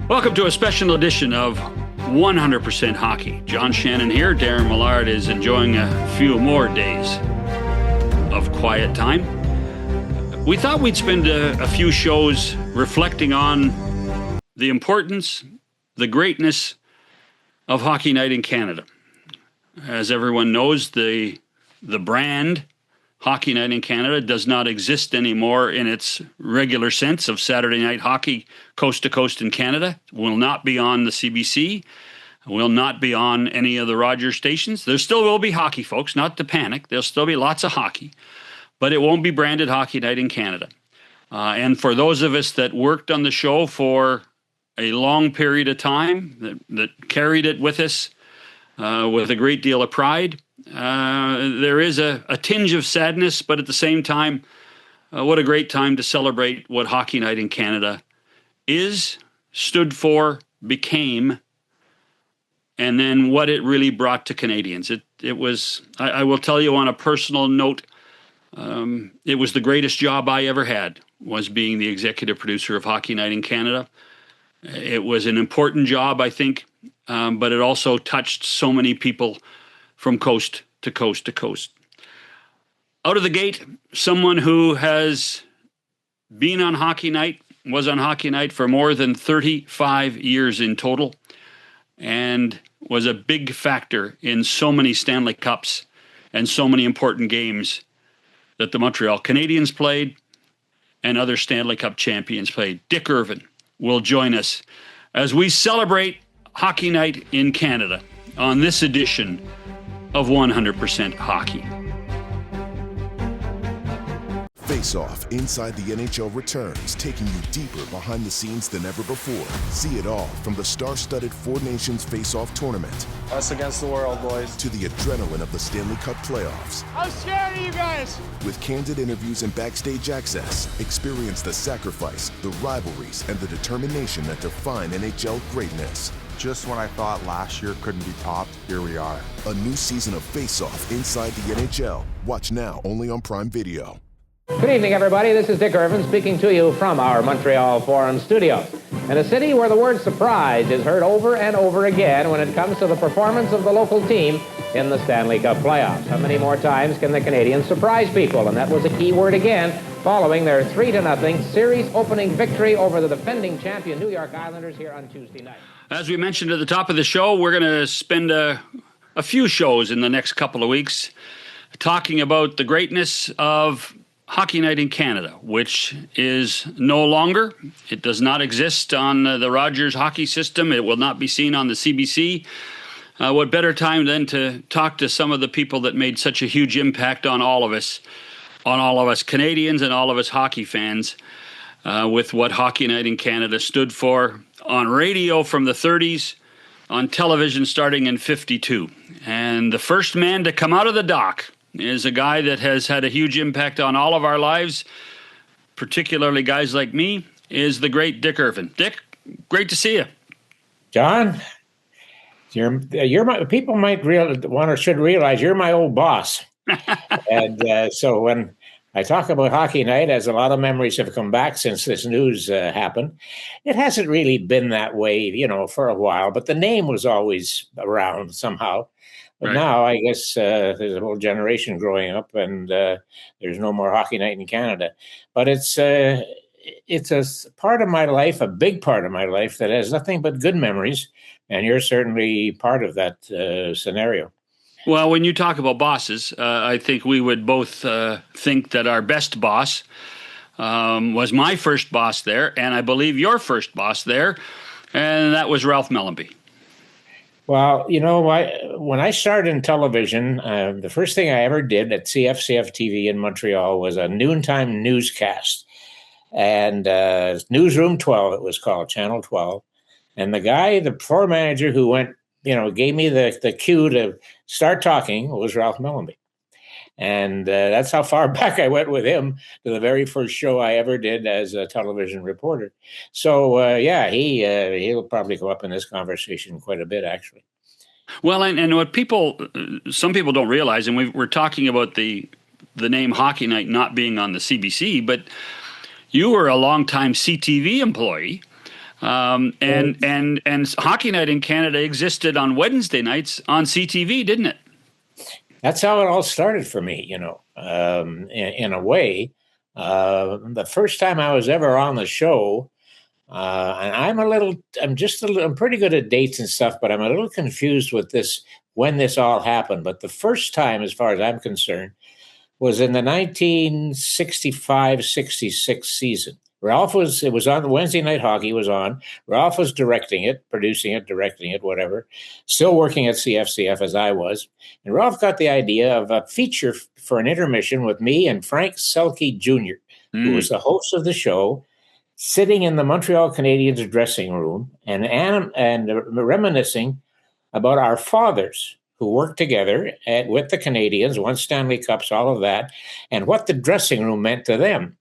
Welcome to a special edition of 100% Hockey. John Shannon here. Darren Millard is enjoying a few more days of quiet time. We thought we'd spend a few shows reflecting on the importance, the greatness of Hockey Night in Canada. As everyone knows, the brand Hockey Night in Canada does not exist anymore in its regular sense of Saturday night hockey coast to coast in Canada. It will not be on the CBC. It will not be on any of the Rogers stations. There still will be hockey, folks, not to panic. There'll still be lots of hockey, but it won't be branded Hockey Night in Canada. And for those of us that worked on the show for a long period of time, that carried it with us with a great deal of pride, there is a tinge of sadness, but at the same time, what a great time to celebrate what Hockey Night in Canada is, stood for, became, and then what it really brought to Canadians. It was, I will tell you on a personal note, it was the greatest job I ever had, was being the executive producer of Hockey Night in Canada. It was an important job, I think, but it also touched so many people from coast to coast to coast. Out of the gate, someone who has been on Hockey Night, was on Hockey Night for more than 35 years in total, and was a big factor in so many Stanley Cups and so many important games that the Montreal Canadiens played and other Stanley Cup champions played. Dick Irvin will join us as we celebrate Hockey Night in Canada on this edition of 100% Hockey. Face Off Inside the NHL returns, taking you deeper behind the scenes than ever before. See it all from the star-studded Four Nations Face Off tournament. Us against the world, boys. To the adrenaline of the Stanley Cup playoffs. I'm scared of you guys. With candid interviews and backstage access, experience the sacrifice, the rivalries, and the determination that define NHL greatness. Just when I thought last year couldn't be topped, here we are. A new season of Face Off Inside the NHL. Watch now only on Prime Video. Good evening, everybody. This is Dick Irvin speaking to you from our Montreal Forum studio. In a city where the word surprise is heard over and over again when it comes to the performance of the local team in the Stanley Cup playoffs. How many more times can the Canadiens surprise people? And that was a key word again following their 3-0 series opening victory over the defending champion New York Islanders here on Tuesday night. As we mentioned at the top of the show, we're going to spend a few shows in the next couple of weeks talking about the greatness of Hockey Night in Canada, which is no longer. It does not exist on the Rogers hockey system. It will not be seen on the CBC. What better time than to talk to some of the people that made such a huge impact on all of us Canadians and all of us hockey fans, with what Hockey Night in Canada stood for on radio from the 30s, on television starting in 52. And the first man to come out of the dock is a guy that has had a huge impact on all of our lives, particularly guys like me, is the great Dick Irvin. Dick, great to see you. John, you're my, people might should realize you're my old boss. And so when I talk about Hockey Night, as a lot of memories have come back since this news happened, it hasn't really been that way, for a while, but the name was always around somehow. But now I guess there's a whole generation growing up, and there's no more Hockey Night in Canada. But it's a part of my life, a big part of my life that has nothing but good memories, and you're certainly part of that scenario. Well, when you talk about bosses, I think we would both think that our best boss was my first boss there, and I believe your first boss there, and that was Ralph Mellanby. Well, when I started in television, the first thing I ever did at CFCF TV in Montreal was a noontime newscast. And Newsroom 12, it was called, Channel 12. And the floor manager who went, gave me the cue to start talking was Ralph Mellanby. And that's how far back I went with him to the very first show I ever did as a television reporter. So, he'll probably go up in this conversation quite a bit, actually. Well, and what some people don't realize, and we're talking about the name Hockey Night not being on the CBC, but you were a longtime CTV employee And Hockey Night in Canada existed on Wednesday nights on CTV, didn't it? That's how it all started for me, in a way. The first time I was ever on the show, and I'm pretty good at dates and stuff, but I'm a little confused with this, when this all happened. But the first time, as far as I'm concerned, was in the 1965-66 season. It was on Wednesday Night Hockey was on. Ralph was directing it, producing it, whatever, still working at CFCF as I was. And Ralph got the idea of a feature for an intermission with me and Frank Selke Jr., who was the host of the show, sitting in the Montreal Canadiens dressing room and reminiscing about our fathers who worked together with the Canadiens, won Stanley Cups, all of that, and what the dressing room meant to them.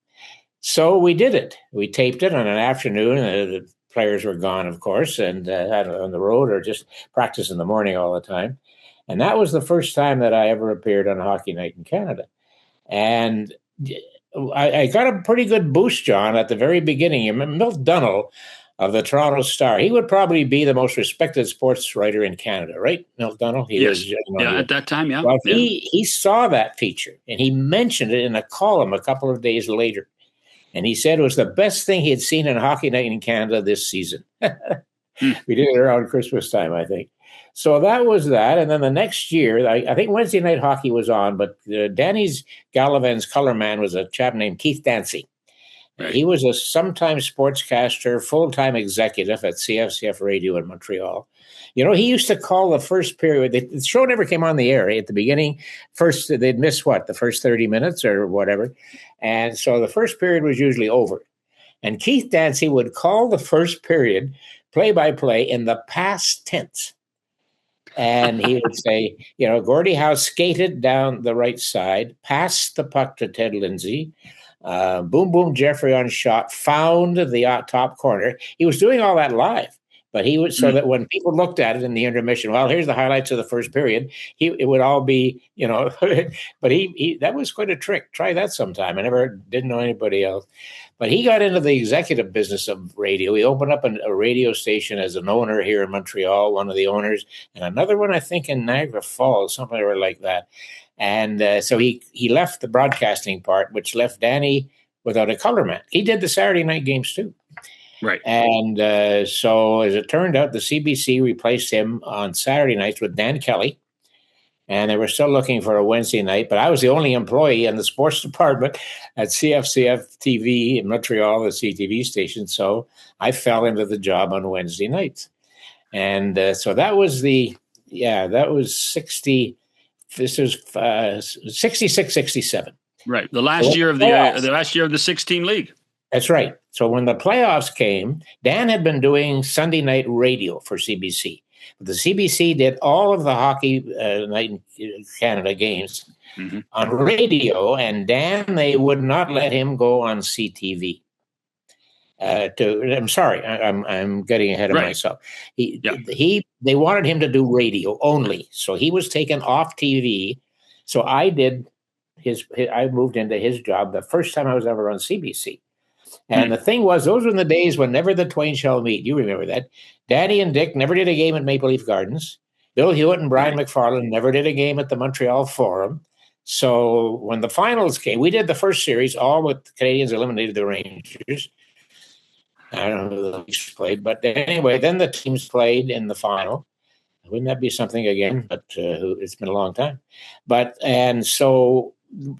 So we did it. We taped it on an afternoon. The players were gone, of course, and on the road or just practice in the morning all the time. And that was the first time that I ever appeared on Hockey Night in Canada. And I got a pretty good boost, John, at the very beginning. Milt Dunnell of the Toronto Star. He would probably be the most respected sports writer in Canada, right? Milt Dunnell? Yes. At that time, yeah. Well, he saw that feature, and he mentioned it in a column a couple of days later. And he said it was the best thing he had seen in Hockey Night in Canada this season. We did it around Christmas time, I think. So that was that. And then the next year, I think Wednesday Night Hockey was on, but Danny Gallivan's color man was a chap named Keith Dancy. Right. He was a sometime sportscaster, full-time executive at CFCF Radio in Montreal. He used to call the first period. The show never came on the air at the beginning. First, they'd miss the first 30 minutes or whatever. And so the first period was usually over. And Keith Dancy would call the first period play-by-play in the past tense. And he would say, Gordie Howe skated down the right side, passed the puck to Ted Lindsay. Boom, boom, Jeffrey on shot, found the top corner. He was doing all that live. But he would, so that when people looked at it in the intermission, well, here's the highlights of the first period. It would all be, but he that was quite a trick. Try that sometime. I didn't know anybody else. But he got into the executive business of radio. He opened up a radio station as an owner here in Montreal, one of the owners, and another one, I think, in Niagara Falls, something like that. And so he left the broadcasting part, which left Danny without a color man. He did the Saturday night games too. Right. And so as it turned out, the CBC replaced him on Saturday nights with Dan Kelly. And they were still looking for a Wednesday night, but I was the only employee in the sports department at CFCF TV in Montreal, the CTV station. So I fell into the job on Wednesday nights. And so that was that was 66, 67. Right. The last year of the 16 league. That's right. So when the playoffs came, Dan had been doing Sunday night radio for CBC. But the CBC did all of the Hockey Night in Canada games on radio, and Dan, they would not let him go on CTV. I'm sorry, I'm getting ahead of myself. They wanted him to do radio only, so he was taken off TV. So I moved into his job the first time I was ever on CBC. And the thing was, those were the days when never the twain shall meet. You remember that. Danny and Dick never did a game at Maple Leaf Gardens. Bill Hewitt and Brian McFarland never did a game at the Montreal Forum. So when the finals came, we did the first series, all with the Canadiens eliminated the Rangers. I don't know who the Leafs played, but anyway, then the teams played in the final. Wouldn't that be something again? But it's been a long time. And so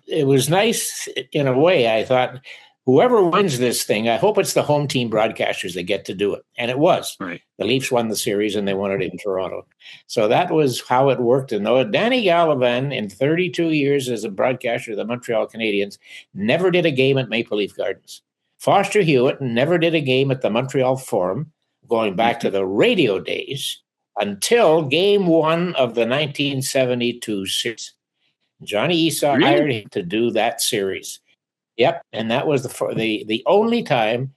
it was nice in a way. I thought, whoever wins this thing, I hope it's the home team broadcasters that get to do it. And it was. Right. The Leafs won the series, and they won it in Toronto. So that was how it worked. And though Danny Gallivan, in 32 years as a broadcaster of the Montreal Canadiens, never did a game at Maple Leaf Gardens. Foster Hewitt never did a game at the Montreal Forum, going back to the radio days, until Game 1 of the 1972 series. Johnny Esau hired him to do that series. Yep, and that was the only time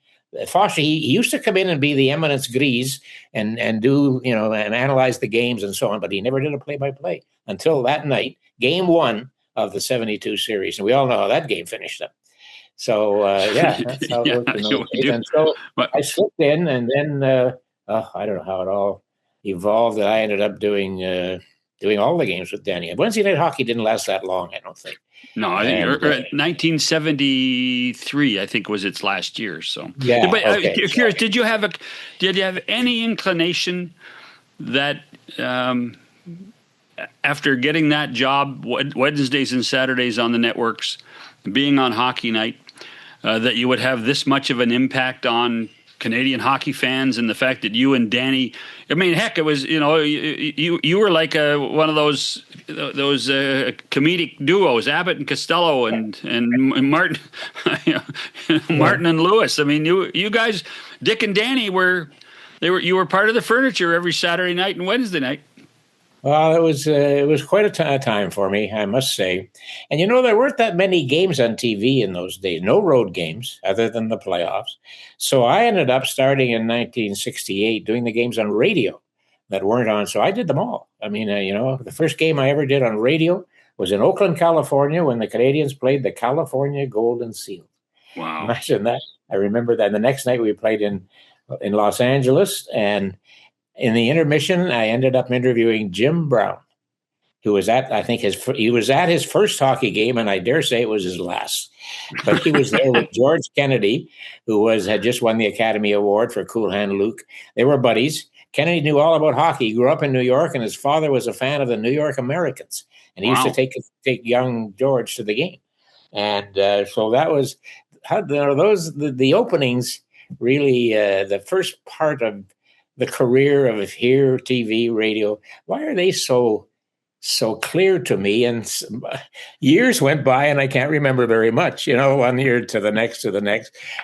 Foster. He used to come in and be the eminence grise and do and analyze the games and so on, but he never did a play-by-play until that night, Game 1 of the 72 series, and we all know how that game finished up. So that's how it worked in those days. And so I slipped in, and then I don't know how it all evolved. That I ended up doing all the games with Danny. Wednesday night hockey didn't last that long, I don't think. No, I think 1973, I think, was its last year. So yeah. But okay. Curious, did you have any inclination that after getting that job, Wednesdays and Saturdays on the networks, being on Hockey Night, that you would have this much of an impact on Canadian hockey fans, and the fact that you and Danny, I mean, heck, it was, you were like one of those comedic duos, Abbott and Costello and Martin, Martin and Lewis. I mean, you guys, Dick and Danny you were part of the furniture every Saturday night and Wednesday night. Well, it was quite a time for me, I must say. And there weren't that many games on TV in those days, no road games other than the playoffs. So I ended up starting in 1968 doing the games on radio that weren't on. So I did them all. I mean, the first game I ever did on radio was in Oakland, California, when the Canadiens played the California Golden Seal. Wow. Imagine that. I remember that. The next night we played in Los Angeles, and in the intermission, I ended up interviewing Jim Brown, who was at his first hockey game, and I dare say it was his last. But he was there with George Kennedy, who had just won the Academy Award for Cool Hand Luke. They were buddies. Kennedy knew all about hockey. He grew up in New York, and his father was a fan of the New York Americans, and he used to take young George to the game. And so that was the openings. Really, the first part of the career of here, TV, radio, why are they so clear to me? And years went by, and I can't remember very much, one year to the next.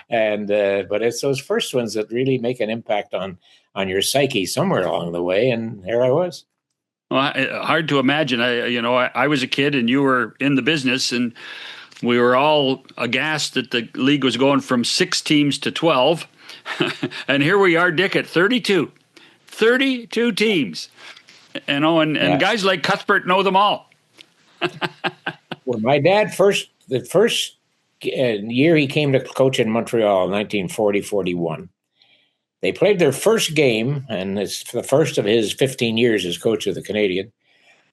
And but it's those first ones that really make an impact on your psyche somewhere along the way. And there I was. Well, hard to imagine. I was a kid, and you were in the business, and we were all aghast that the league was going from 6 teams to 12. And here we are, Dick, at 32 teams, and guys like Cuthbert know them all. Well, my dad the first year he came to coach in Montreal, 1940-41, they played their first game, and it's the first of his 15 years as coach of the Canadiens,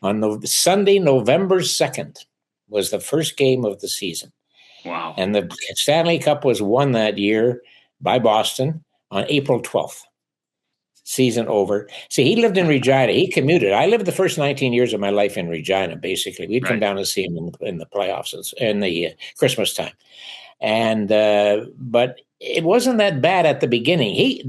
on the Sunday, November 2nd, was the first game of the season. Wow. And the Stanley Cup was won that year by Boston on April 12th. Season over. See, he lived in Regina. He commuted. I lived the first 19 years of my life in Regina, basically. We'd come down to see him in the playoffs in the Christmas time. And but it wasn't that bad at the beginning.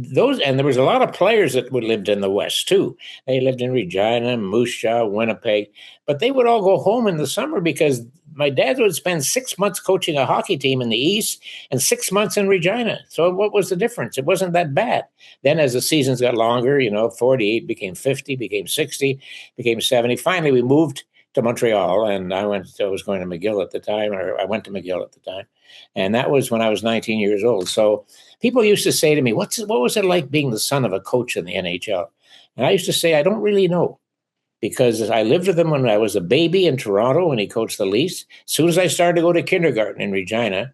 And there was a lot of players that lived in the West too. They lived in Regina, Moose Jaw, Winnipeg, but they would all go home in the summer because my dad would spend 6 months coaching a hockey team in the East and 6 months in Regina. So what was the difference? It wasn't that bad. Then as the seasons got longer, 48 became 50, became 60, became 70. Finally, we moved to Montreal, and I was going to McGill at the time, or I went to McGill at the time. And that was when I was 19 years old. So people used to say to me, what was it like being the son of a coach in the NHL? And I used to say, I don't really know, because I lived with him when I was a baby in Toronto when he coached the Leafs. As soon as I started to go to kindergarten in Regina,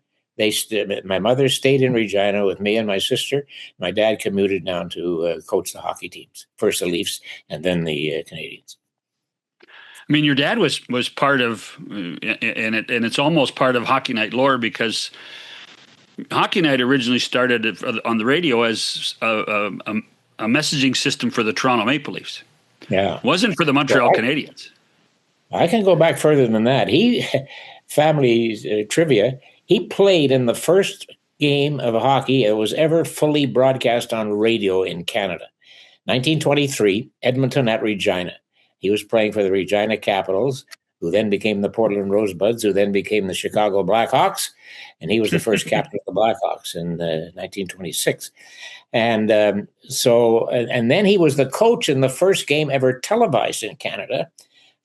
my mother stayed in Regina with me and my sister. My dad commuted down to coach the hockey teams, first the Leafs and then the Canadiens. I mean, your dad was part of, and it's almost part of Hockey Night lore, because Hockey Night originally started on the radio as a messaging system for the Toronto Maple Leafs. Yeah, it wasn't for the Montreal Canadiens. I can go back further than that. Family trivia. He played in the first game of hockey that was ever fully broadcast on radio in Canada, 1923, Edmonton at Regina. He was playing for the Regina Capitals, who then became the Portland Rosebuds, who then became the Chicago Blackhawks. And he was the first captain of the Blackhawks in 1926. And and then he was the coach in the first game ever televised in Canada,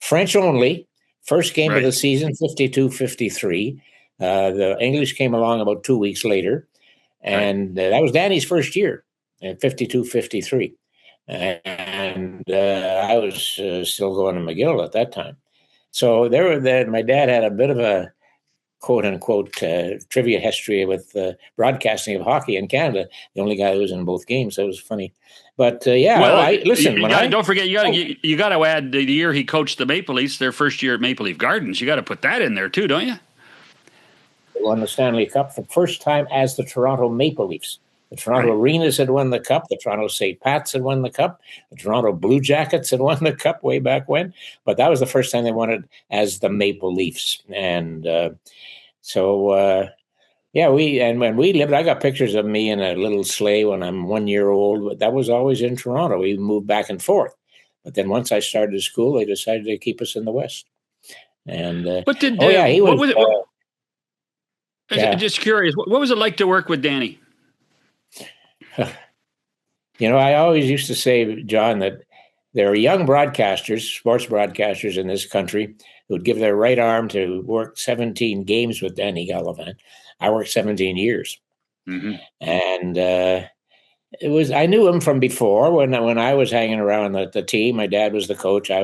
French only, first game of the season, 52-53. The English came along about 2 weeks later. And that was Danny's first year, 52-53. And I was still going to McGill at that time. So my dad had a bit of a quote unquote trivia history with broadcasting of hockey in Canada. The only guy who was in both games. That was funny. But listen. Don't forget, you got to add the year he coached the Maple Leafs, their first year at Maple Leaf Gardens. You got to put that in there too, don't you? They won the Stanley Cup for the first time as the Toronto Maple Leafs. The Toronto Arenas had won the Cup. The Toronto St. Pats had won the Cup. The Toronto Blue Jackets had won the Cup way back when. But that was the first time they won it as the Maple Leafs. And when we lived, I got pictures of me in a little sleigh when I'm 1 year old. But that was always in Toronto. We moved back and forth. But then once I started school, they decided to keep us in the West. And just curious, what was it like to work with Danny? I always used to say, John, that there are young broadcasters, sports broadcasters in this country who would give their right arm to work 17 games with Danny Gallivan. I worked 17 years. Mm-hmm. And I knew him from before when I was hanging around the team. My dad was the coach. I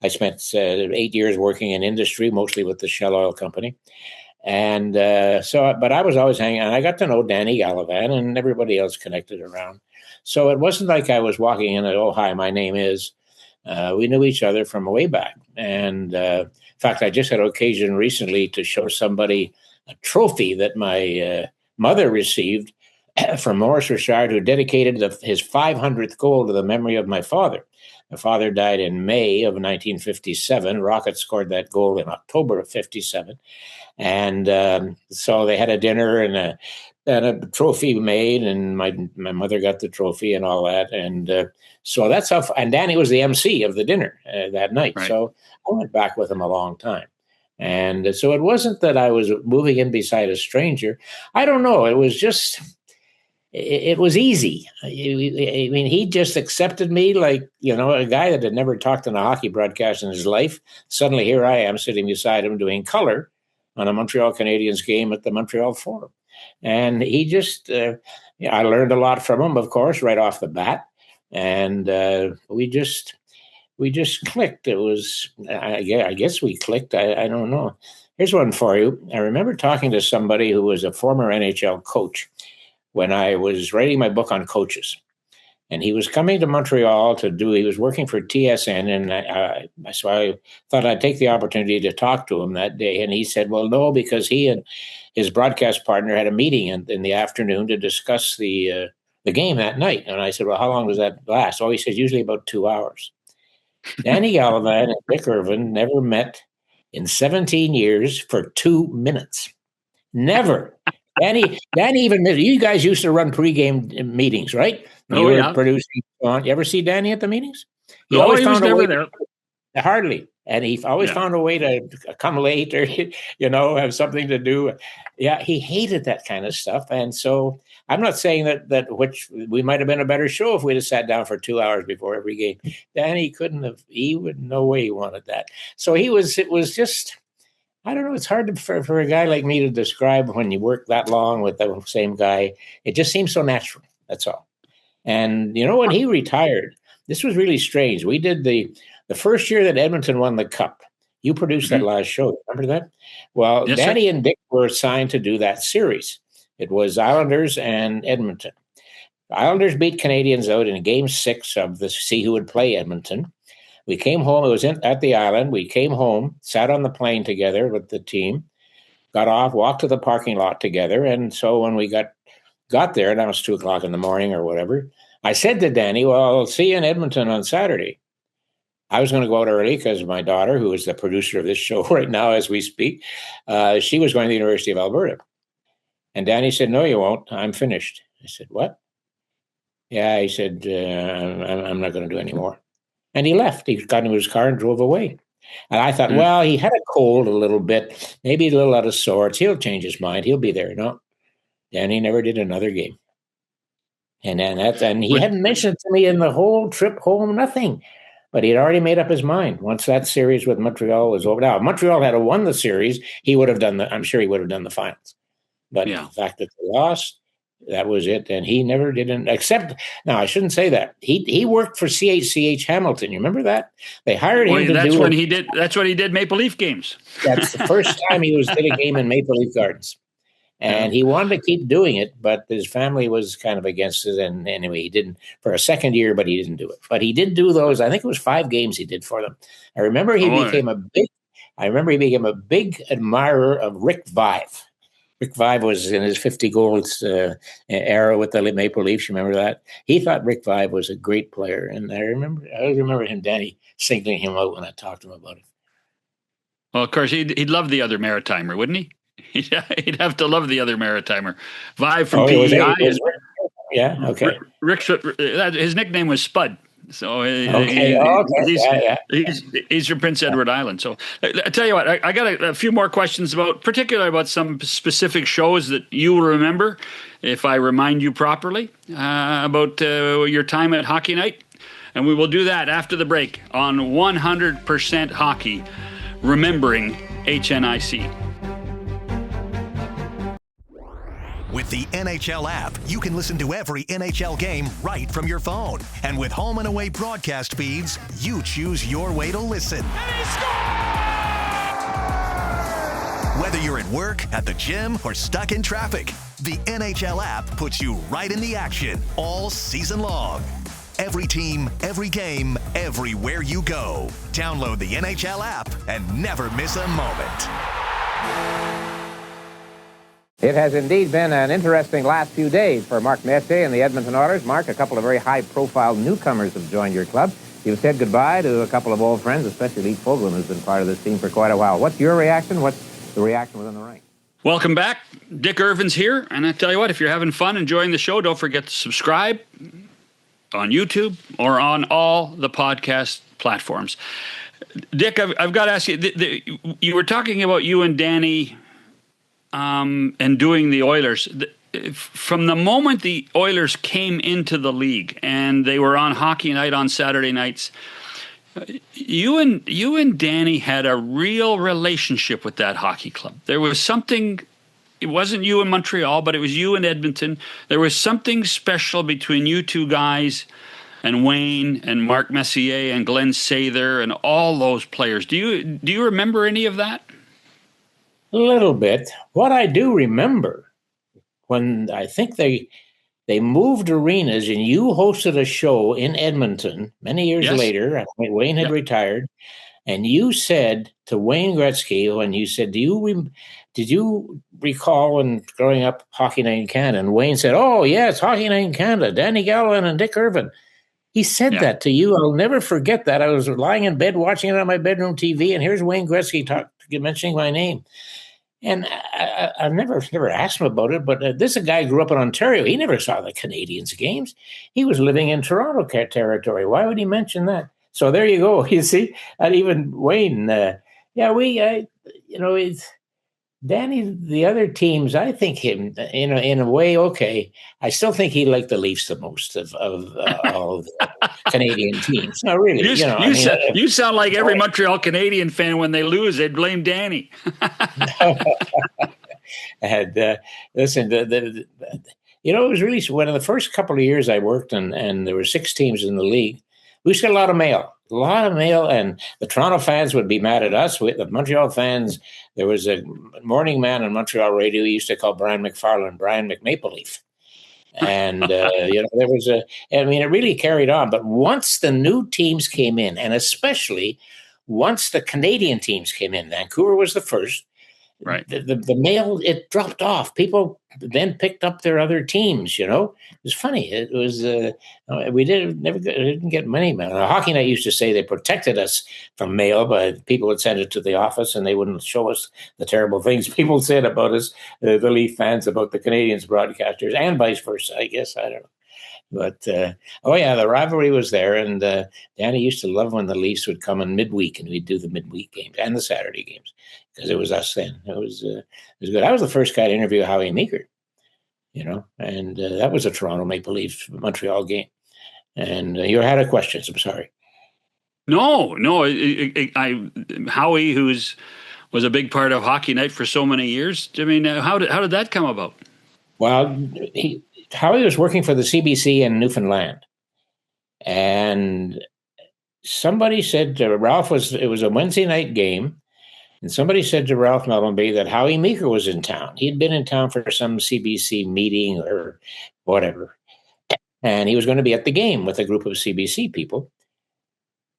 spent 8 years working in industry, mostly with the Shell Oil Company. And but I was always hanging, and I got to know Danny Gallivan and everybody else connected around. So it wasn't like I was walking in and, oh, hi, my name is. We knew each other from way back. And in fact, I just had an occasion recently to show somebody a trophy that my mother received from Maurice Richard, who dedicated his 500th goal to the memory of my father. My father died in May of 1957. Rocket scored that goal in October of 57. And so they had a dinner and a trophy made, and my mother got the trophy and all that. And so that's how. And Danny was the MC of the dinner that night. Right. So I went back with him a long time. And so it wasn't that I was moving in beside a stranger. I don't know. It was just. It was easy. I mean, he just accepted me like, a guy that had never talked on a hockey broadcast in his life. Suddenly here I am sitting beside him doing color on a Montreal Canadiens game at the Montreal Forum. And he just, I learned a lot from him, of course, right off the bat. And we just clicked. It was, I guess we clicked. I don't know. Here's one for you. I remember talking to somebody who was a former NHL coach when I was writing my book on coaches. And he was coming to Montreal he was working for TSN. And so I thought I'd take the opportunity to talk to him that day. And he said, well, no, because he and his broadcast partner had a meeting in the afternoon to discuss the game that night. And I said, well, how long does that last? Oh, he said, usually about 2 hours. Danny Gallivan and Dick Irvin never met in 17 years for 2 minutes. Never. Danny even, you guys used to run pregame meetings, right? You were producing. You ever see Danny at the meetings? He always found a way there. Hardly. And he always found a way to come late or, have something to do. Yeah, he hated that kind of stuff. And so I'm not saying that which we might have been a better show if we'd have sat down for 2 hours before every game. Danny no way he wanted that. So it was just, I don't know. It's hard for a guy like me to describe when you work that long with the same guy. It just seems so natural. That's all. And, when he retired, this was really strange. We did the first year that Edmonton won the Cup. You produced that last show. Remember that? Well, yes, Danny and Dick were assigned to do that series. It was Islanders and Edmonton. The Islanders beat Canadiens out in Game 6 of the see who would play Edmonton. We came home. It was at the island. We came home, sat on the plane together with the team, got off, walked to the parking lot together. And so when we got there, and that was 2:00 in the morning or whatever, I said to Danny, well, I'll see you in Edmonton on Saturday. I was going to go out early because my daughter, who is the producer of this show right now as we speak, she was going to the University of Alberta. And Danny said, no, you won't. I'm finished. I said, what? Yeah, he said, I'm not going to do any more. And he left. He got into his car and drove away. And I thought, well, he had a cold a little bit, maybe a little out of sorts. He'll change his mind. He'll be there. No. Danny never did another game. And he hadn't mentioned it to me in the whole trip home, nothing. But he had already made up his mind once that series with Montreal was over. Now, if Montreal had won the series, I'm sure he would have done the finals. But the fact that they lost, That was it. And he never did except, now I shouldn't say that. He worked for CH Hamilton. You remember that? They hired him to that's do when he did. That's when he did Maple Leaf games. That's the first time he did a game in Maple Leaf Gardens. And he wanted to keep doing it, but his family was kind of against it. And anyway, he didn't for a second year, but he didn't do it. But he did do those. I think it was 5 games he did for them. I remember he became a big admirer of Rick Vive. Rick Vive was in his 50 goals era with the Maple Leafs. You remember that? He thought Rick Vive was a great player. And I remember him, Danny, singling him out when I talked to him about it. Well, of course, he'd love the other Maritimer, wouldn't he? He'd have to love the other Maritimer. Vive from PEI. Yeah, okay. His nickname was Spud. So he's from Prince Edward Island. So I tell you what, I got a few more questions particularly about some specific shows that you will remember, if I remind you properly, about your time at Hockey Night. And we will do that after the break on 100% Hockey, remembering HNIC. With the NHL app, you can listen to every NHL game right from your phone. And with home and away broadcast feeds, you choose your way to listen. And he scores! Whether you're at work, at the gym, or stuck in traffic, the NHL app puts you right in the action all season long. Every team, every game, everywhere you go. Download the NHL app and never miss a moment. It has indeed been an interesting last few days for Mark Messier and the Edmonton Oilers. Mark, a couple of very high-profile newcomers have joined your club. You've said goodbye to a couple of old friends, especially Lee Fogelin, who's been part of this team for quite a while. What's your reaction? What's the reaction within the ranks? Welcome back. Dick Irvin's here. And I tell you what, if you're having fun enjoying the show, don't forget to subscribe on YouTube or on all the podcast platforms. Dick, I've got to ask you, you were talking about you and Danny and doing the Oilers. From the moment the Oilers came into the league and they were on Hockey Night on Saturday nights, you and Danny had a real relationship with that hockey club. There was something. It wasn't you in Montreal, but it was you in Edmonton. There was something special between you two guys and Wayne and Mark Messier and Glenn Sather and all those players. Do you remember any of that? A little bit. What I do remember, when I think they moved arenas and you hosted a show in Edmonton many years later, I think Wayne had retired, and you said to Wayne Gretzky, when you said, did you recall when growing up Hockey Night in Canada? And Wayne said, oh, yeah, it's Hockey Night in Canada, Danny Gallivan and Dick Irvin. He said that to you. I'll never forget that. I was lying in bed watching it on my bedroom TV, and here's Wayne Gretzky mentioning my name. And I never asked him about it, but this is a guy who grew up in Ontario. He never saw the Canadiens games. He was living in Toronto territory. Why would he mention that? So there you go. You see, and even Wayne, Danny, the other teams, I think him, in a way, okay. I still think he liked the Leafs the most of all of the Canadian teams. No, really. You sound like every Montreal Canadian fan when they lose, they'd blame Danny. And listen, it was really one of the first couple of years I worked, and there were 6 teams in the league. We used to get a lot of mail, and the Toronto fans would be mad at us. The Montreal fans, there was a morning man on Montreal radio we used to call Brian McFarland, Brian McMapleleaf. And, there was it really carried on. But once the new teams came in, and especially once the Canadian teams came in, Vancouver was the first, right? The mail, it dropped off. People then picked up their other teams, It was funny. It was, we didn't get many mail. Hockey Night used to say they protected us from mail, but people would send it to the office and they wouldn't show us the terrible things people said about us, the Leaf fans, about the Canadiens broadcasters, and vice versa, I guess. I don't know. But, the rivalry was there, and Danny used to love when the Leafs would come in midweek, and we'd do the midweek games and the Saturday games, because it was us then. It was good. I was the first guy to interview Howie Meeker, and that was a Toronto Maple Leafs Montreal game. And you had a question, so I'm sorry. No, Howie, was a big part of Hockey Night for so many years. I mean, how did that come about? Well, Howie was working for the CBC in Newfoundland, and somebody said to Ralph, it was a Wednesday night game, and somebody said to Ralph Mellenby that Howie Meeker was in town. He'd been in town for some CBC meeting or whatever, and he was going to be at the game with a group of CBC people.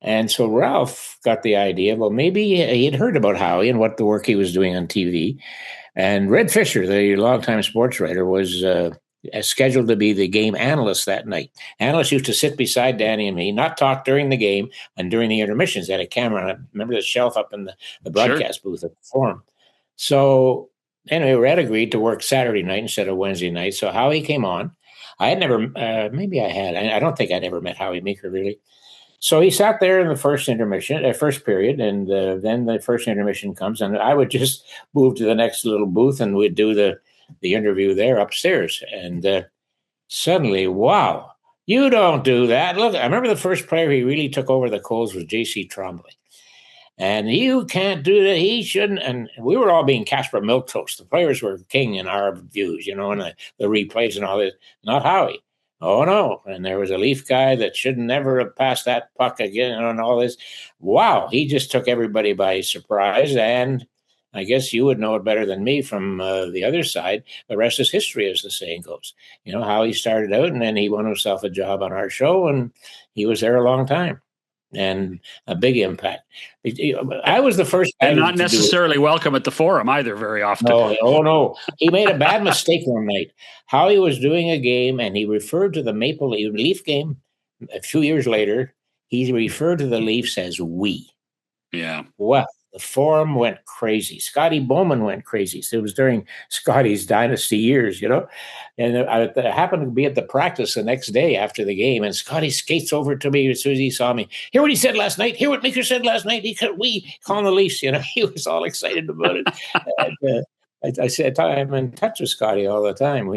And so Ralph got the idea, well, maybe he'd heard about Howie and what the work he was doing on TV. And Red Fisher, the longtime sports writer, was scheduled to be the game analyst that night. Analysts used to sit beside Danny and me, not talk during the game and during the intermissions. They had a camera. I remember the shelf up in the broadcast booth at the Forum. So anyway, Red agreed to work Saturday night instead of Wednesday night. So Howie came on. I had never, maybe I had. I don't think I'd ever met Howie Meeker, really. So he sat there in the first period, and then the first intermission comes, and I would just move to the next little booth, and we'd do the interview there upstairs. And suddenly, wow, you don't do that. Look, I remember the first player he really took over the coals was J.C. Trombley. And you can't do that. He shouldn't. And we were all being Casper Milquetoast. The players were king in our views, and the replays and all this. Not Howie. Oh, no. And there was a Leaf guy that should never have passed that puck again and all this. Wow. He just took everybody by surprise. And I guess you would know it better than me from the other side. The rest is history, as the saying goes. How he started out, and then he won himself a job on our show, and he was there a long time. And a big impact. I was the first guy. And not necessarily welcome at the Forum either very often. No. He made a bad mistake one night. Howie was doing a game, and he referred to the Maple Leaf game. A few years later, he referred to the Leafs as we. Yeah. Well, the Forum went crazy. Scotty Bowman went crazy. So it was during Scotty's dynasty years, And I happened to be at the practice the next day after the game, and Scotty skates over to me as soon as he saw me. Hear what he said last night? Hear what Meeker said last night? We calling the Leafs, He was all excited about it. And, I said, I'm in touch with Scotty all the time.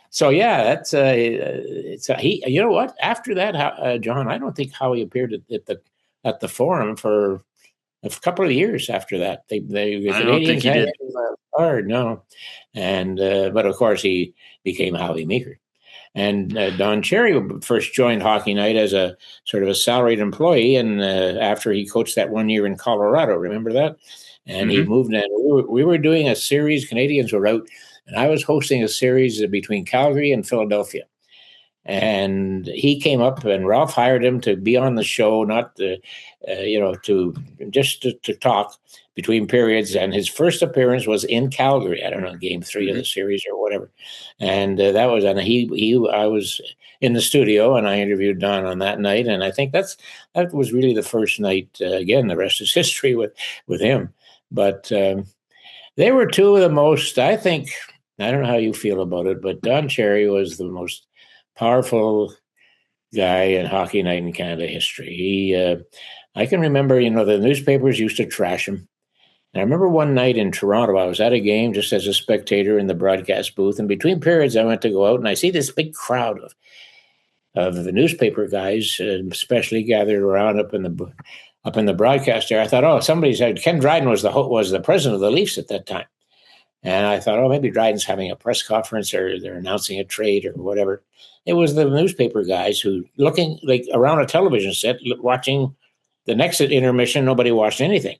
So yeah, that's he. You know what? After that, John, I don't think Howie appeared at the Forum for a couple of years after that. The Canadiens had him hard, no. And but of course he became Howie Meeker. And Don Cherry first joined Hockey Night as a sort of a salaried employee, and after he coached that 1 year in Colorado, remember that? And he moved in. We were doing a series. Canadiens were out, and I was hosting a series between Calgary and Philadelphia. And he came up, and Ralph hired him to be on the show, not to talk between periods. And his first appearance was in Calgary. I don't know, game 3 of the series or whatever. And I was in the studio, and I interviewed Don on that night. And I think that was really the first night. Again, the rest is history with him. But they were two of the most. I think, I don't know how you feel about it, but Don Cherry was the most powerful guy in Hockey Night in Canada history. I can remember, the newspapers used to trash him. And I remember one night in Toronto, I was at a game just as a spectator in the broadcast booth. And between periods, I went to go out, and I see this big crowd of the newspaper guys, especially gathered around up in the broadcast area. I thought, somebody said Ken Dryden was the president of the Leafs at that time. And I thought, maybe Dryden's having a press conference, or they're announcing a trade or whatever. It was the newspaper guys who, looking like around a television set, watching the next intermission. Nobody watched anything.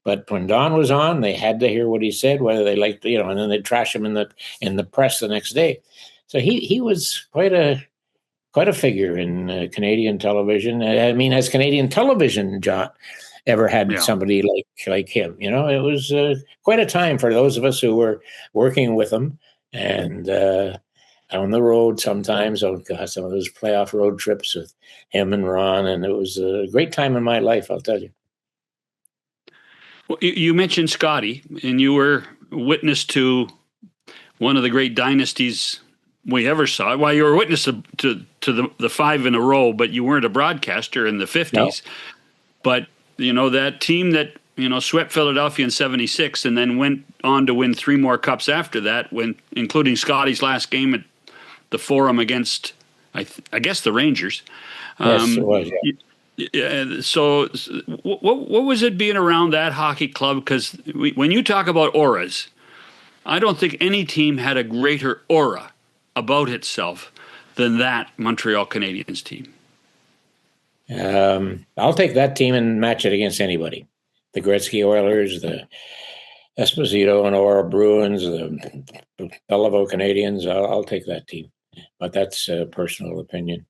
But when Don was on, they had to hear what he said, whether they liked, and then they'd trash him in the press the next day. So he was quite a figure in Canadian television. I mean, has Canadian television, John, ever had somebody like him? It was quite a time for those of us who were working with him, and on the road sometimes. Some of those playoff road trips with him and Ron, and it was a great time in my life, I'll tell you. Well, you mentioned Scotty, and you were witness to one of the great dynasties we ever saw. Well, you were witness to the 5 in a row, but you weren't a broadcaster in the 50s. No. But, that team that, swept Philadelphia in 76 and then went on to win 3 more cups after that, including Scotty's last game at the Forum against, I guess, the Rangers. Yes, it was, yeah. So what was it being around that hockey club? Because when you talk about auras, I don't think any team had a greater aura about itself than that Montreal Canadiens team. I'll take that team and match it against anybody. The Gretzky Oilers, the Esposito and Aura Bruins, the Belleville Canadiens. I'll take that team. But that's a personal opinion.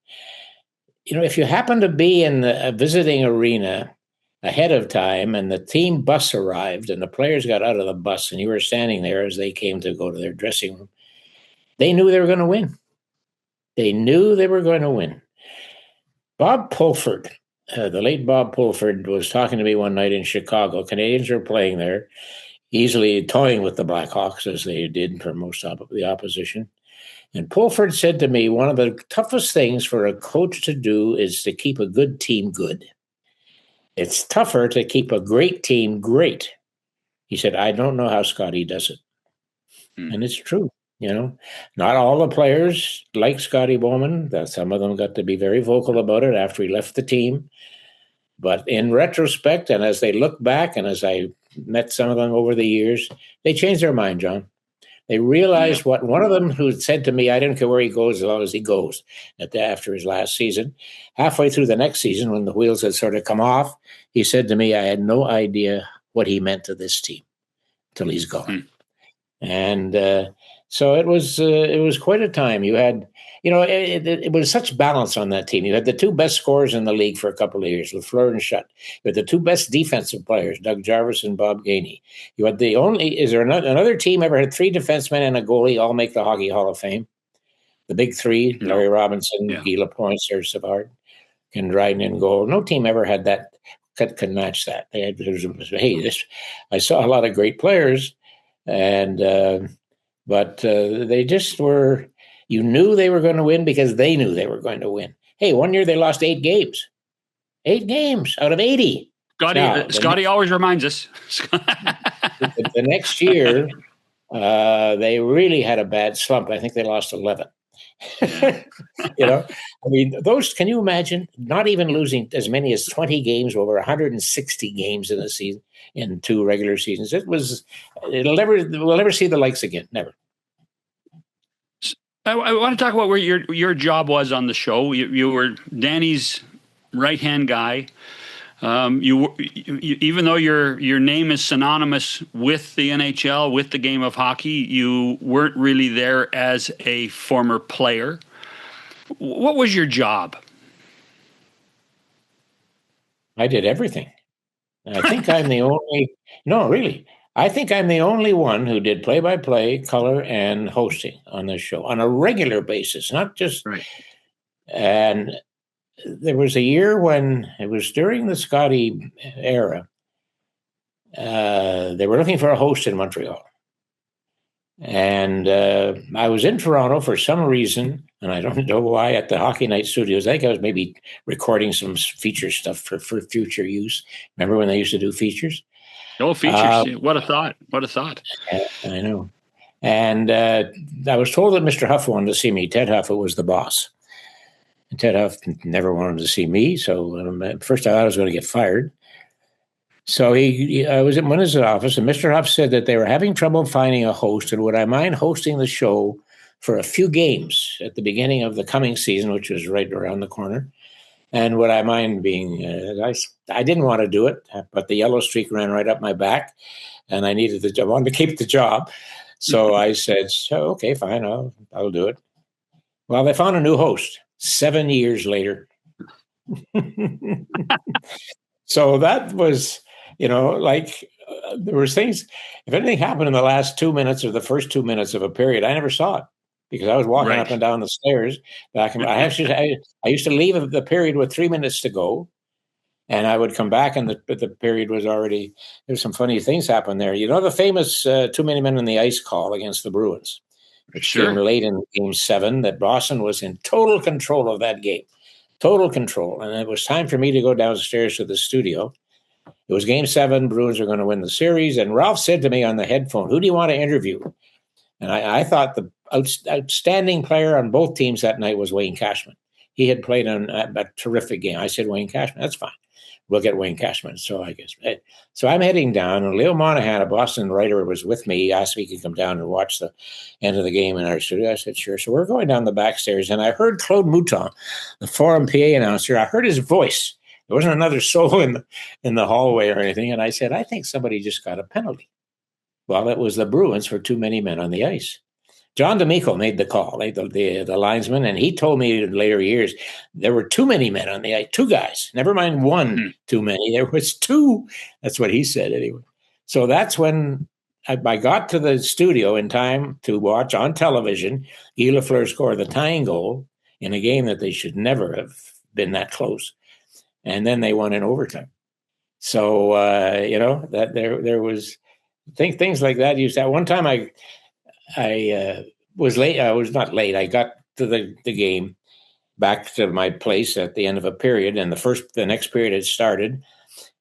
If you happen to be in a visiting arena ahead of time and the team bus arrived and the players got out of the bus and you were standing there as they came to go to their dressing room, they knew they were going to win. They knew they were going to win. Bob Pulford, the late Bob Pulford, was talking to me one night in Chicago. Canadiens were playing there, easily toying with the Blackhawks as they did for most of the opposition. And Pulford said to me, one of the toughest things for a coach to do is to keep a good team good. It's tougher to keep a great team great. He said, I don't know how Scotty does it. And it's true. Not all the players like Scotty Bowman. Some of them got to be very vocal about it after he left the team. But in retrospect, and as they look back, and as I met some of them over the years, they changed their mind, John. They realized what one of them who said to me, I don't care where he goes as long as he goes, after his last season. Halfway through the next season, when the wheels had sort of come off, he said to me, I had no idea what he meant to this team until he's gone. And so it was quite a time. You had, it was such balance on that team. You had the two best scorers in the league for a couple of years, Lafleur and Schutt. You had the two best defensive players, Doug Jarvis and Bob Gainey. You had is there another team ever had three defensemen and a goalie all make the Hockey Hall of Fame? The big three, Larry Robinson, Guy Lapointe, Serge Savard, Ken Dryden in goal. No team ever had that, could match that. I saw a lot of great players, and but they just were, you knew they were going to win because they knew they were going to win. Hey, one year they lost 8 games. 8 games out of 80. Scotty always reminds us. the next year, they really had a bad slump. I think they lost 11. Those, can you imagine not even losing as many as 20 games over 160 games in a season, in 2 regular seasons? We'll never see the likes again. Never. I want to talk about where your job was on the show. You were Danny's right-hand guy. You even though your name is synonymous with the NHL, with the game of hockey, you weren't really there as a former player. What was your job? I did everything. I think I'm the only. No, really. I think I'm the only one who did play-by-play, color, and hosting on this show on a regular basis, not just. Right. And there was a year when it was during the Scotty era. They were looking for a host in Montreal. And I was in Toronto for some reason, and I don't know why, at the Hockey Night Studios. I think I was maybe recording some feature stuff for future use. Remember when they used to do features? Oh, features. What a thought. What a thought. I know. And I was told that Mr. Huff wanted to see me. Ted Huff, who was the boss. And Ted Huff never wanted to see me. So at first I thought I was going to get fired. So I was in his office, and Mr. Huff said that they were having trouble finding a host, and would I mind hosting the show for a few games at the beginning of the coming season, which was right around the corner. And would I mind being, I didn't want to do it, but the yellow streak ran right up my back, and I wanted to keep the job. So I said, okay, fine, I'll do it. Well, they found a new host 7 years later. So that was, there was things, if anything happened in the last 2 minutes or the first 2 minutes of a period, I never saw it. Because I was walking up and down the stairs back. I used to leave the period with 3 minutes to go, and I would come back, and the period was already. There's some funny things happen there. The famous too many men on the ice call against the Bruins, which came late in Game 7. That Boston was in total control of that game, total control, and it was time for me to go downstairs to the studio. It was Game 7. Bruins are going to win the series, and Ralph said to me on the headphone, "Who do you want to interview?" And I thought the outstanding player on both teams that night was Wayne Cashman. He had played a terrific game. I said, Wayne Cashman, that's fine. we'll get Wayne Cashman. So I guess. So I'm heading down, and Leo Monahan, a Boston writer, was with me. He asked me if he could come down and watch the end of the game in our studio. I said, sure. So we're going down the back stairs, and I heard Claude Mouton, the Forum PA announcer. I heard his voice. There wasn't another soul in the hallway or anything. And I said, I think somebody just got a penalty. Well, it was the Bruins for too many men on the ice. John D'Amico made the call, the linesman, and he told me in later years there were too many men on the ice, 2 guys. Never mind one too many. There was 2. That's what he said anyway. So that's when I got to the studio in time to watch on television Guy Lafleur score the tying goal in a game that they should never have been that close. And then they won in overtime. So, that there was things like that. Used that one time I was late. I was not late. I got to the game, back to my place at the end of a period, and the next period had started.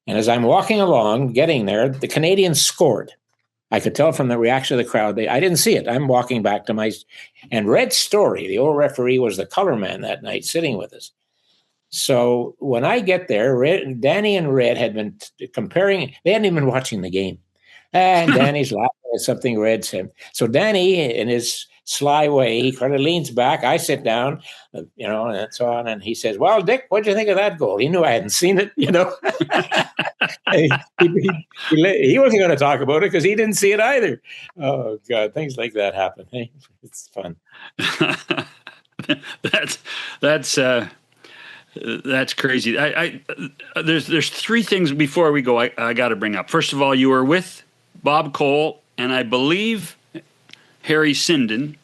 And as I'm walking along, getting there, the Canadiens scored. I could tell from the reaction of the crowd. I didn't see it. I'm walking back to and Red Story, the old referee, was the color man that night, sitting with us. So when I get there, Danny and Red had been comparing. They hadn't even been watching the game. And Danny's laughing at something Red said. So Danny, in his sly way, he kind of leans back. I sit down, and so on. And he says, well, Dick, what'd you think of that goal? He knew I hadn't seen it, he wasn't going to talk about it because he didn't see it either. Oh, God, things like that happen. Hey, it's fun. That's crazy. There's 3 things before we go I got to bring up. First of all, you were with Bob Cole and I believe Harry Sinden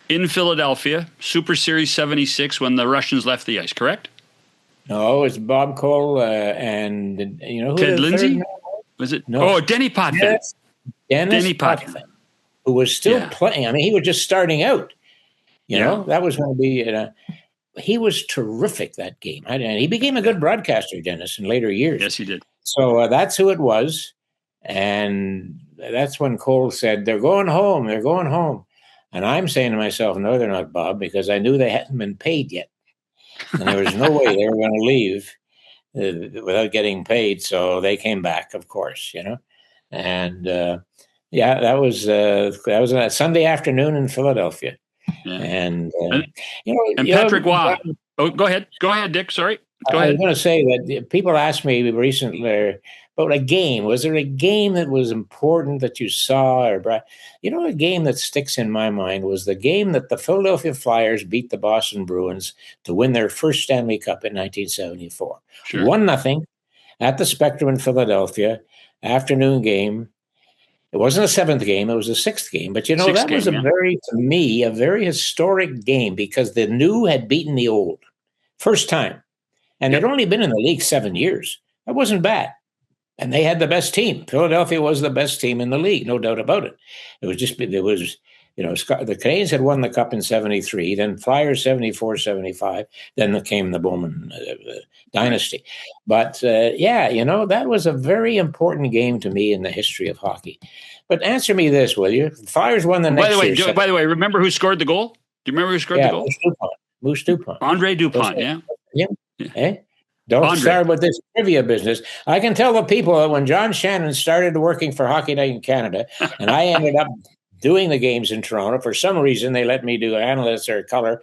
in Philadelphia, Super Series 76, when the Russians left the ice, correct? No, it's Bob Cole and who Ted Lindsay? Was it? No. Oh, Denny Potvin. Yes. Denny Potvin, who was still playing. I mean, he was just starting out. You know, that was going to be. He was terrific that game. And he became a good broadcaster, Dennis, in later years. Yes, he did. So that's who it was. And that's when Cole said, they're going home. They're going home. And I'm saying to myself, no, they're not, Bob, because I knew they hadn't been paid yet. And there was no way they were going to leave without getting paid. So they came back, of course, And that was a Sunday afternoon in Philadelphia. Yeah. And Patrick Waugh. Oh, go ahead, Dick. Sorry. Go ahead. I was going to say that people asked me recently about a game. Was there a game that was important that you saw? A game that sticks in my mind was the game that the Philadelphia Flyers beat the Boston Bruins to win their first Stanley Cup in 1974. Sure. 1-0 at the Spectrum in Philadelphia, afternoon game. It wasn't a 7th game; it was a 6th game. But that was to me, a very historic game because the new had beaten the old, first time, and they'd only been in the league 7 years. That wasn't bad, and they had the best team. Philadelphia was the best team in the league, no doubt about it. The Canadiens had won the Cup in 73, then Flyers 74, 75, then came the Bowman dynasty. But that was a very important game to me in the history of hockey. But answer me this, will you? The Flyers won the next year. By the way, remember who scored the goal? Do you remember who scored the goal? Moose Dupont. Andre Dupont, yeah. Eh? Don't start with this trivia business. I can tell the people that when John Shannon started working for Hockey Night in Canada, and I ended up doing the games in Toronto, for some reason they let me do analysts or color,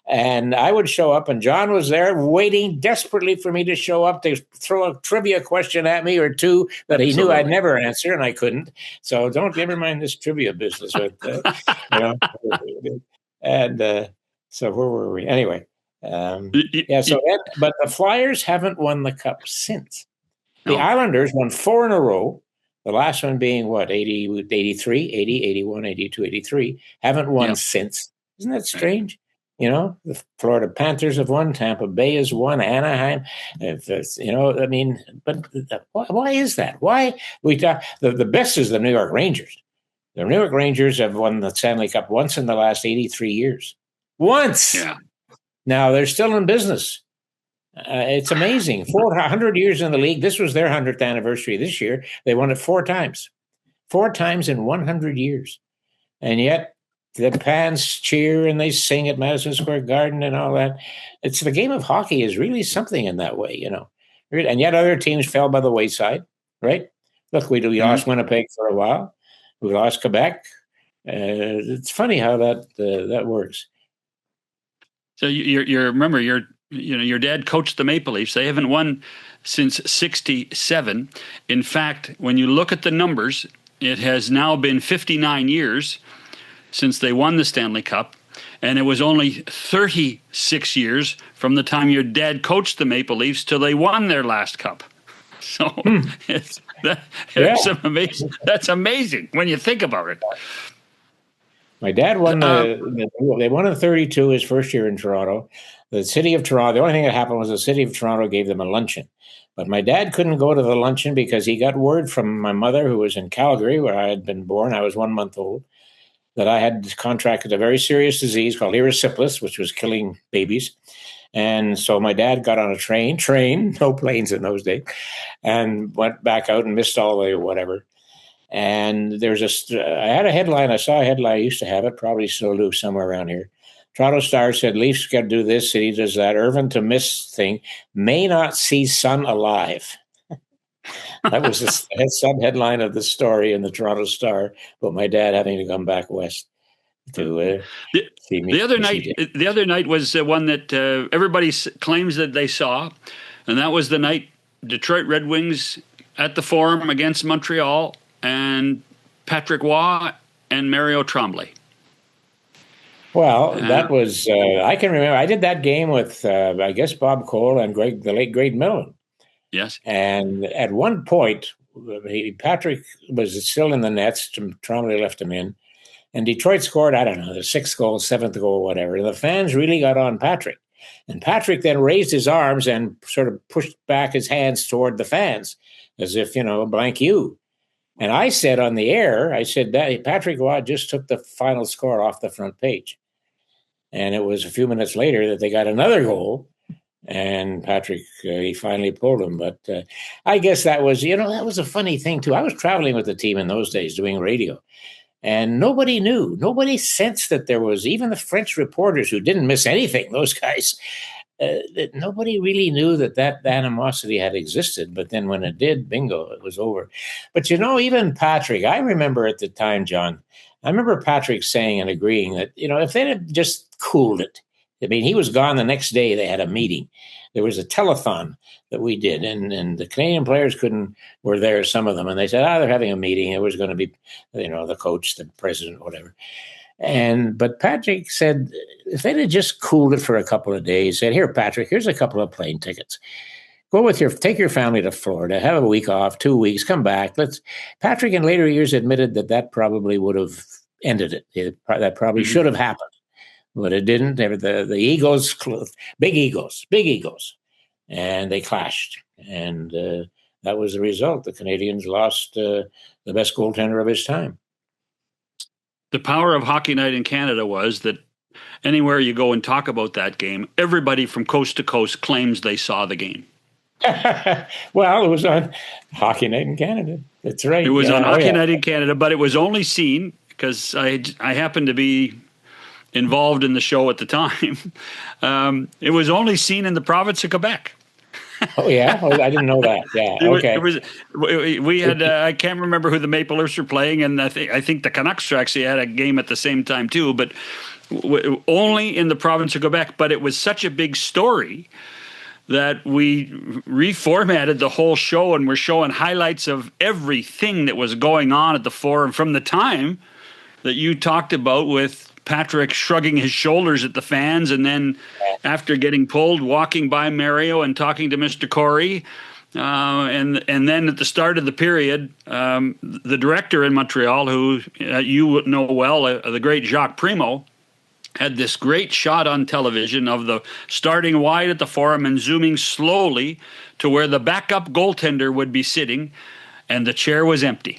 and I would show up, and John was there waiting desperately for me to show up to throw a trivia question at me or two that he knew I'd never answer, and I couldn't. So don't ever mind this trivia business. So where were we? Anyway. But the Flyers haven't won the Cup since. The Islanders won 4 in a row. The last one being 83, 80, 81, 82, 83. Haven't won since. Isn't that strange? The Florida Panthers have won. Tampa Bay has won. Anaheim. But why is that? Why we talk? The best is the New York Rangers. The New York Rangers have won the Stanley Cup once in the last 83 years. Once. Yeah. Now they're still in business. It's amazing. 400 years in the league. This was their 100th anniversary this year. They won it 4 times. 4 times in 100 years. And yet the fans cheer and they sing at Madison Square Garden and all that. It's the game of hockey is really something in that way, And yet other teams fell by the wayside, right? Look, we lost Winnipeg for a while. We lost Quebec. It's funny how that works. So you remember your dad coached the Maple Leafs. They haven't won since '67. In fact, when you look at the numbers, it has now been 59 years since they won the Stanley Cup, and it was only 36 years from the time your dad coached the Maple Leafs till they won their last cup. So that's amazing when you think about it. My dad won they won in 32, his first year in Toronto. The city of Toronto, the only thing that happened was the city of Toronto gave them a luncheon. But my dad couldn't go to the luncheon because he got word from my mother, who was in Calgary, where I had been born. I was 1 month old, that I had contracted a very serious disease called erysipelas, which was killing babies. And so my dad got on a train, no planes in those days, and went back out and missed all the whatever. And I had a headline. I saw a headline. I used to have it, probably still do somewhere around here. Toronto Star said, Leafs got to do this, City does that. Irvin to miss thing, may not see son alive. That was the sub-headline of the story in the Toronto Star, but my dad having to come back west to see me. The other night was one that everybody claims that they saw, and that was the night Detroit Red Wings at the Forum against Montreal, and Patrick Waugh and Mario Tremblay. Well, that was, I can remember, I did that game with, I guess, Bob Cole and the late Greg Millen. Yes. And at one point, Patrick was still in the nets. Tremblay left him in. And Detroit scored, I don't know, the 6th goal, 7th goal, whatever. And the fans really got on Patrick. And Patrick then raised his arms and sort of pushed back his hands toward the fans as if, blank you. And I said on the air, that Patrick Waugh just took the final score off the front page. And it was a few minutes later that they got another goal. And Patrick, he finally pulled him. But I guess that was a funny thing, too. I was traveling with the team in those days doing radio. And nobody knew. Nobody sensed that there was, even the French reporters who didn't miss anything, those guys, that nobody really knew that animosity had existed. But then when it did, bingo, it was over. But, even Patrick, I remember at the time, John, I remember Patrick saying and agreeing that, if they'd have just cooled it, I mean, he was gone the next day. They had a meeting. There was a telethon that we did, and the Canadian players were there, some of them, and they said, they're having a meeting. It was going to be, the coach, the president, whatever. But Patrick said, if they'd have just cooled it for a couple of days, said, here, Patrick, here's a couple of plane tickets. Take your family to Florida, have a week off, 2 weeks, come back. Patrick in later years admitted that probably would have ended it. That probably should have happened, but it didn't. The egos, big egos, and they clashed. And that was the result. The Canadiens lost the best goaltender of his time. The power of Hockey Night in Canada was that anywhere you go and talk about that game, everybody from coast to coast claims they saw the game. Well, it was on Hockey Night in Canada. That's right. It was on Hockey Night in Canada, but it was only seen because I happened to be involved in the show at the time. It was only seen in the province of Quebec. Oh, yeah? I didn't know that. Yeah, okay. We had, I can't remember who the Maple Leafs were playing, and I think the Canucks actually had a game at the same time too, but only in the province of Quebec. But it was such a big story that we reformatted the whole show, and we're showing highlights of everything that was going on at the Forum from the time that you talked about, with Patrick shrugging his shoulders at the fans, and then after getting pulled, walking by Mario and talking to Mr. Corey. And then at the start of the period, the director in Montreal, who you know well, the great Jacques Primo, had this great shot on television of the starting wide at the Forum and zooming slowly to where the backup goaltender would be sitting, and the chair was empty.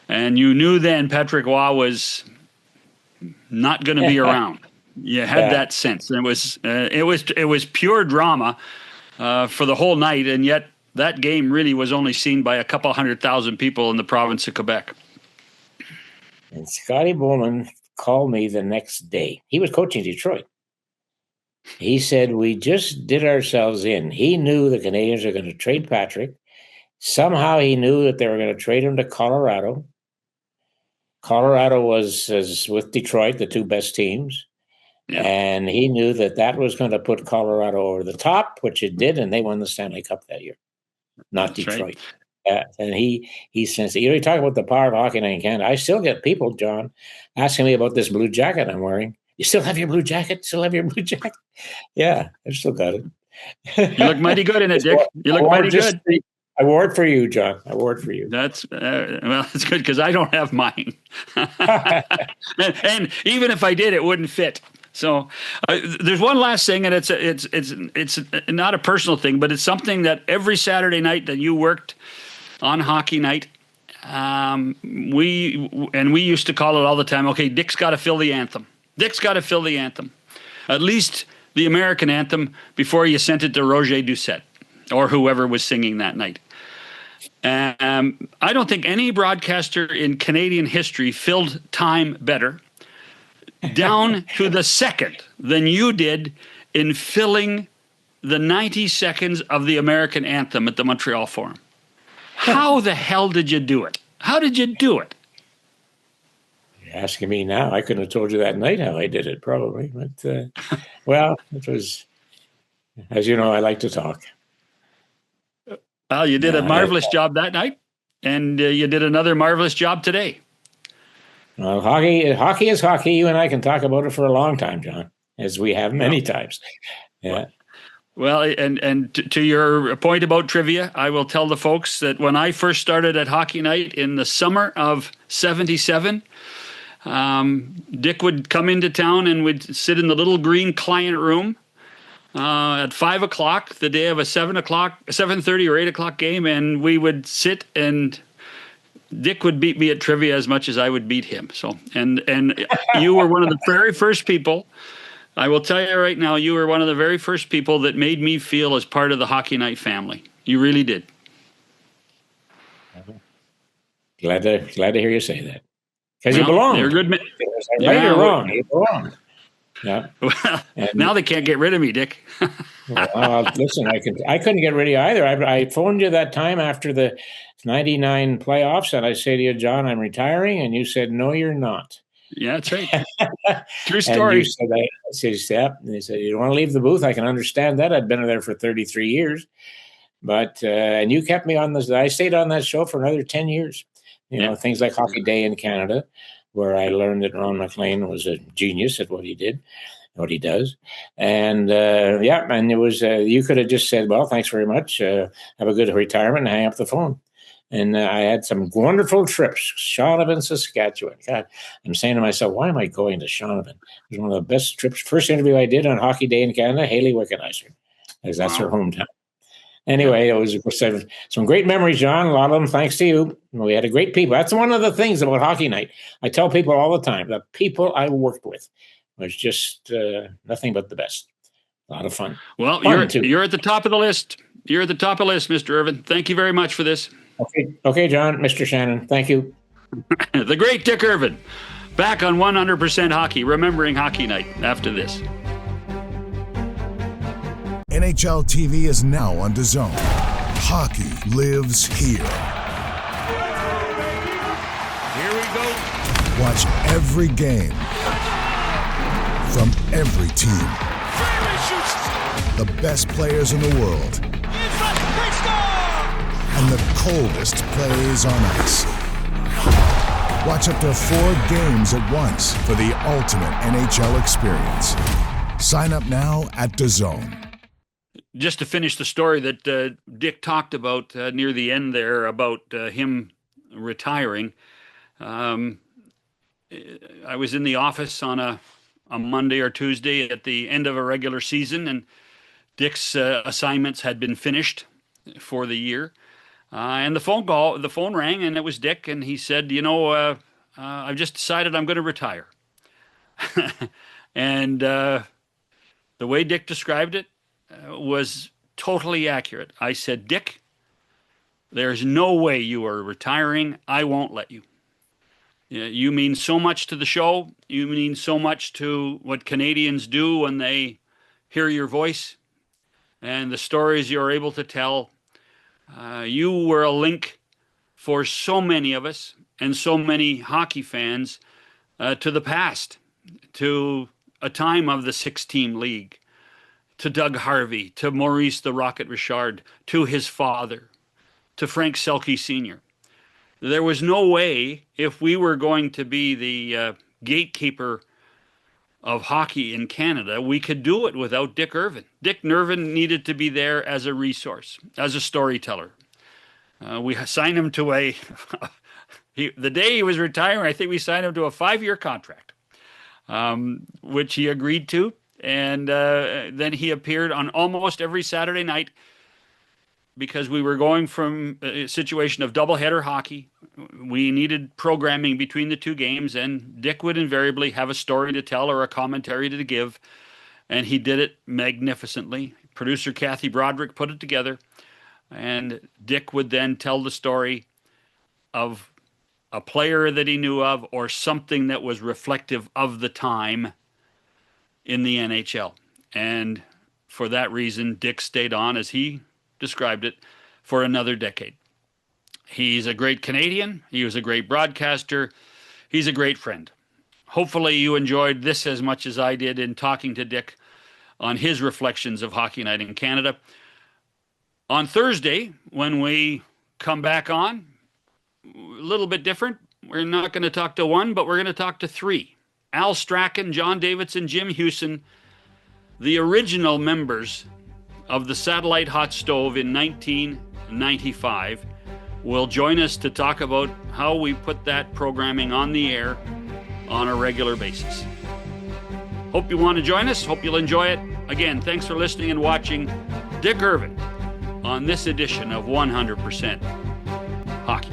And you knew then Patrick Waugh was not going to be around. You had that sense. And it was pure drama for the whole night, and yet that game really was only seen by a couple 100,000 people in the province of Quebec. And Scotty Bowman called me the next day. He was coaching Detroit. He said, we just did ourselves in. He knew the Canadiens are going to trade Patrick. Somehow he knew that they were going to trade him to Colorado. Colorado was with Detroit, the two best teams. Yeah. And he knew that was going to put Colorado over the top, which it did, and they won the Stanley Cup that year, not Detroit. Right. And he sensed it. You talk about the power of hockey night in Canada. I still get people, John, asking me about this blue jacket I'm wearing. You still have your blue jacket? Still have your blue jacket? Yeah, I've still got it. You look mighty good in it, Dick. You look mighty good. I wore it for you, John. I wore it for you. That's that's good because I don't have mine. and even if I did, it wouldn't fit. So there's one last thing, and it's not a personal thing, but it's something that every Saturday night that you worked on hockey night, we used to call it all the time. Okay, Dick's got to fill the anthem. Dick's got to fill the anthem, at least the American anthem, before you sent it to Roger Doucette or whoever was singing that night. I don't think any broadcaster in Canadian history filled time better, down to the second, than you did in filling the 90 seconds of the American anthem at the Montreal Forum. How the hell did you do it? How did you do it? You're asking me now. I couldn't have told you that night how I did it, probably. But, well, it was, as you know, I like to talk. Well, you did a marvelous job that night, and you did another marvelous job today. Well, hockey is hockey. You and I can talk about it for a long time, John, as we have many times. Yeah. Well, and to your point about trivia, I will tell the folks that when I first started at Hockey Night in the summer of '77, Dick would come into town and would sit in the little green client room at 5 o'clock the day of a 7:30 or 8 o'clock game, and we would sit, and Dick would beat me at trivia as much as I would beat him. So, and you were one of the very first people. I will tell you right now, you were one of the very first people that made me feel as part of the Hockey Night family. You really did. Glad to hear you say that. Because you belong. You're good. Right or wrong, you belong. Yeah. Well, now they can't get rid of me, Dick. Well, listen, I couldn't get rid of you either. I phoned you that time after the '99 playoffs, and I say to you, John, I'm retiring, and you said, no, you're not. Yeah, that's right. True story. And you said, I said, yeah. And they said, you don't want to leave the booth? I can understand that. I'd been there for 33 years. But, and you kept me on this. I stayed on that show for another 10 years. You know, things like Hockey Day in Canada, where I learned that Ron McLean was a genius at what he did, what he does. And, and it was, you could have just said, well, thanks very much. Have a good retirement, and hang up the phone. And I had some wonderful trips. Shaunavon, Saskatchewan. God, I'm saying to myself, why am I going to Shaunavon? It was one of the best trips. First interview I did on Hockey Day in Canada, Hayley Wickenheiser, because that's her hometown. Anyway, it was some great memories, John. A lot of them thanks to you. We had a great people. That's one of the things about Hockey Night. I tell people all the time, the people I worked with was just nothing but the best. A lot of fun. Well, you're at the top of the list. You're at the top of the list, Mr. Irvin. Thank you very much for this. Okay, John, Mr. Shannon, thank you. The great Dick Irvin, back on 100% Hockey, remembering Hockey Night after this. NHL TV is now on DAZN. Hockey lives here. Here we go. Watch every game from every team. The best players in the world. And the coldest plays on ice. Watch up to 4 games at once for the ultimate NHL experience. Sign up now at DAZN. Just to finish the story that Dick talked about near the end there about him retiring, I was in the office on a Monday or Tuesday at the end of a regular season, and Dick's assignments had been finished for the year. And the phone rang, and it was Dick, and he said, I've just decided I'm going to retire. And the way Dick described it was totally accurate. I said, Dick, there's no way you are retiring. I won't let you. You mean so much to the show. You mean so much to what Canadians do when they hear your voice and the stories you're able to tell. You were a link for so many of us and so many hockey fans to the past, to a time of the 6-team league, to Doug Harvey, to Maurice the Rocket Richard, to his father, to Frank Selke Sr. There was no way, if we were going to be the gatekeeper of hockey in Canada, we could do it without Dick Irvin. Dick Irvin needed to be there as a resource, as a storyteller. We signed him to the day he was retiring, I think we signed him to a 5-year contract, which he agreed to. And then he appeared on almost every Saturday night because we were going from a situation of doubleheader hockey. We needed programming between the two games, and Dick would invariably have a story to tell or a commentary to give, and he did it magnificently. Producer Kathy Broderick put it together, and Dick would then tell the story of a player that he knew of or something that was reflective of the time in the NHL. And for that reason, Dick stayed on, as he described it, for another decade. He's a great Canadian. He was a great broadcaster. He's a great friend. Hopefully you enjoyed this as much as I did in talking to Dick on his reflections of Hockey Night in Canada. On Thursday, when we come back on, a little bit different. We're not going to talk to one, but we're going to talk to three. Al Strachan, John Davidson, Jim Hewson, the original members of the Satellite Hot Stove in 1995, will join us to talk about how we put that programming on the air on a regular basis. Hope you want to join us. Hope you'll enjoy it. Again, thanks for listening and watching Dick Irvin on this edition of 100% Hockey.